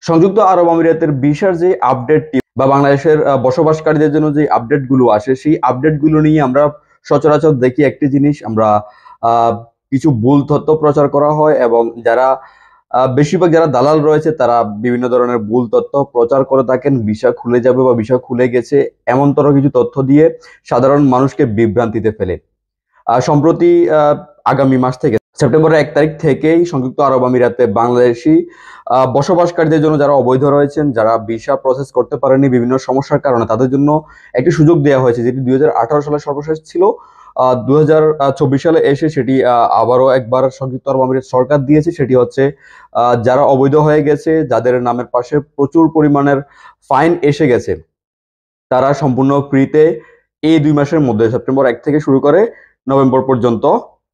সংযুক্ত আরব আমিরাতের ভিসার যে আপডেটটি বা বাংলাদেশের বসবাসকারীদের জন্য যে আপডেটগুলো আসে, সেই আপডেটগুলো নিয়ে আমরা সচরাচর দেখি একটি জিনিস, আমরা আহ, কিছু ভুল তথ্য প্রচার করা হয় এবং বেশিরভাগ যারা দালাল রয়েছে তারা বিভিন্ন ধরনের ভুল তথ্য প্রচার করে থাকেন। ভিসা খুলে যাবে বা ভিসা খুলে গেছে এমনতর কিছু তথ্য দিয়ে সাধারণ মানুষকে বিভ্রান্তিতে ফেলে। সম্প্রতি আগামী মাস থেকে সেপ্টেম্বরের 1 তারিখ থেকেই সংযুক্ত আরব আমিরাতে বাংলাদেশি বসবাসকারীদের জন্য যারা অবৈধ রয়েছেন, যারা ভিসা প্রসেস করতে পারেনি বিভিন্ন সমস্যার কারণে, তাদের জন্য একটি সুযোগ দেওয়া হয়েছে, যেটি 2018 সালে সর্বশেষ ছিল। 2024 সালে এসে সেটি আবারও একবার সংযুক্ত আরব আমিরাত সরকার দিয়েছে। সেটি হচ্ছে যারা অবৈধ হয়ে গেছে, যাদের নামের পাশে প্রচুর পরিমাণের ফাইন এসে গেছে, তারা সম্পূর্ণ ফ্রিতে এই 2 মাসের মধ্যে, সেপ্টেম্বর 1 থেকে শুরু করে নভেম্বর পর্যন্ত,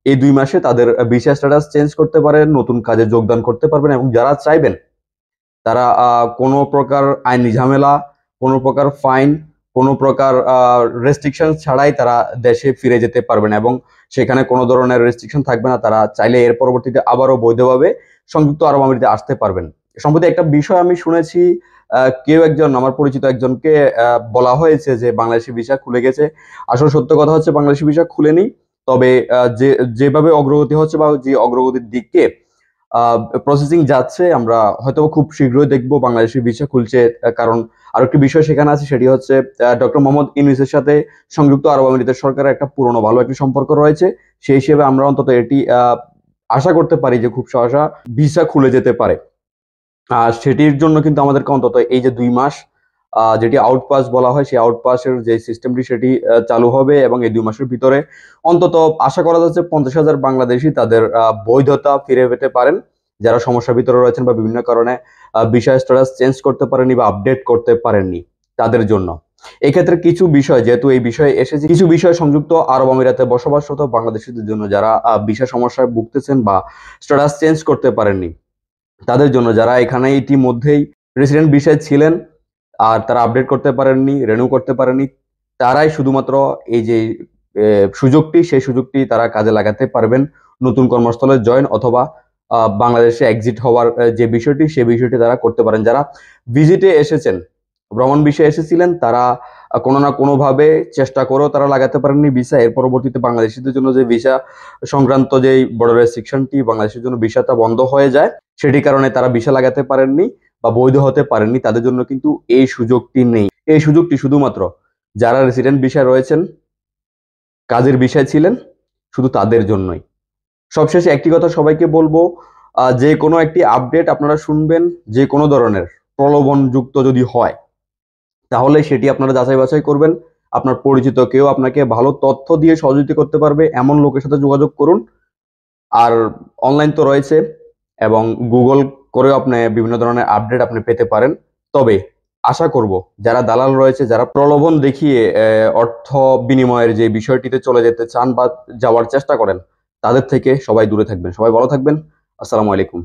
এই 2 মাসে তাদের ভিসা স্ট্যাটাস চেঞ্জ করতে পারেন, নতুন কাজে যোগদান করতে পারবেন এবং যারা চাইবেন তারা কোনো প্রকার আইনি ঝামেলা, কোনো প্রকার ফাইন, কোনো প্রকার রেস্ট্রিকশন ছাড়াই তারা দেশে ফিরে যেতে পারবেন এবং সেখানে কোনো ধরনের রেস্ট্রিকশন থাকবে না। তারা চাইলে এর পরবর্তীতে আবারও বৈধভাবে সংযুক্ত আরব আমিরাতে আসতে পারবেন। সম্প্রতি একটা বিষয় আমি শুনেছি, কেউ একজন, আমার পরিচিত একজনকে বলা হয়েছে যে বাংলাদেশি ভিসা খুলে গেছে। আসলে সত্য কথা হচ্ছে বাংলাদেশি ভিসা খুলেনি, তবে যেভাবে অগ্রগতি হচ্ছে বা যে অগ্রগতির দিকে প্রসেসিং যাচ্ছে, আমরা হয়তো খুব শীঘ্রই দেখবো বাংলাদেশি ভিসা খুলছে। কারণ আরো একটি বিষয় সেখানে আছে, সেটি হচ্ছে ডক্টর মোহাম্মদ ইউনূসের সাথে সংযুক্ত আরব আমিরাতের সরকারের একটা পুরনো ভালো একটি সম্পর্ক রয়েছে। সেই হিসেবে আমরা অন্তত এটি আশা করতে পারি যে খুব সহসা ভিসা খুলে যেতে পারে। আর সেটির জন্য কিন্তু আমাদেরকে অন্তত এই যে 2 মাস, যেটি আউটপাস বলা হয়, সেই আউটপাসের যে সিস্টেমটি সেটি চালু হবে এবং এই 2 মাসের ভিতরে অন্তত আশা করা যাচ্ছে 50,000 বাংলাদেশি তাদের বৈধতা ফিরে পেতে পারেন, যারা সমস্যার ভিতরে রয়েছেন বা বিভিন্ন কারণে ভিসা স্ট্যাটাস চেঞ্জ করতে পারেননি বা আপডেট করতে পারেননি তাদের জন্য। এক্ষেত্রে কিছু বিষয়, যেহেতু এই বিষয়ে এসেছে, কিছু বিষয় সংযুক্ত আরব আমিরাতে বসবাসরত বাংলাদেশিদের জন্য যারা ভিসা সমস্যায় ভুগতেছেন বা স্ট্যাটাস চেঞ্জ করতে পারেননি, তাদের জন্য, যারা এখানে ইতিমধ্যেই রেসিডেন্ট ভিসায় ছিলেন আর তারা আপডেট করতে পারেননি, রেনিউ করতে পারেননি, তারাই শুধুমাত্র এই যে সুযোগটি, সেই সুযোগটি তারা কাজে লাগাতে পারবেন নতুন কর্মস্থলে জয়েন অথবা বাংলাদেশে এক্সিট হওয়ার যে বিষয়টি, সেই বিষয়টি তারা করতে পারেন। যারা ভিজিটে এসেছেন, ভ্রমণ ভিসায় এসেছিলেন, তারা কোনো না কোনো ভাবে চেষ্টা করেও তারা লাগাতে পারেননি ভিসা। এর পরবর্তীতে বাংলাদেশিদের জন্য যে ভিসা সংক্রান্ত যে বড় রেস্ট্রিকশনটি, বাংলাদেশের জন্য ভিসাটা বন্ধ হয়ে যায়, সেটির কারণে তারা ভিসা লাগাতে পারেননি বা বৈধ হতে পারেননি। তাদের জন্য কিন্তু এই সুযোগটি নেই। এই সুযোগটি শুধুমাত্র যারা রেসিডেন্ট ভিসায় রয়েছেন, কাজের ভিসায় ছিলেন, শুধু তাদের জন্যই। সবশেষে একটি কথা সবাইকে বলবো, যে কোনো একটি আপডেট আপনারা শুনবেন, যে কোনো ধরনের প্রলোভনযুক্ত যদি হয়, তাহলে সেটি আপনারা যাচাই বাছাই করবেন। আপনার পরিচিত কেউ আপনাকে ভালো তথ্য দিয়ে সহযোগিতা করতে পারবে এমন লোকের সাথে যোগাযোগ করুন। আর অনলাইন তো রয়েছে এবং গুগল করেও আপনি বিভিন্ন ধরনের আপডেট আপনি পেতে পারেন। তবে আশা করব যারা দালাল রয়েছে, যারা প্রলোভন দেখিয়ে অর্থ বিনিময়ের যে বিষয়টিতে চলে যেতে চান বা যাওয়ার চেষ্টা করেন, তাদের থেকে সবাই দূরে থাকবেন। সবাই ভালো থাকবেন। আসসালামু আলাইকুম।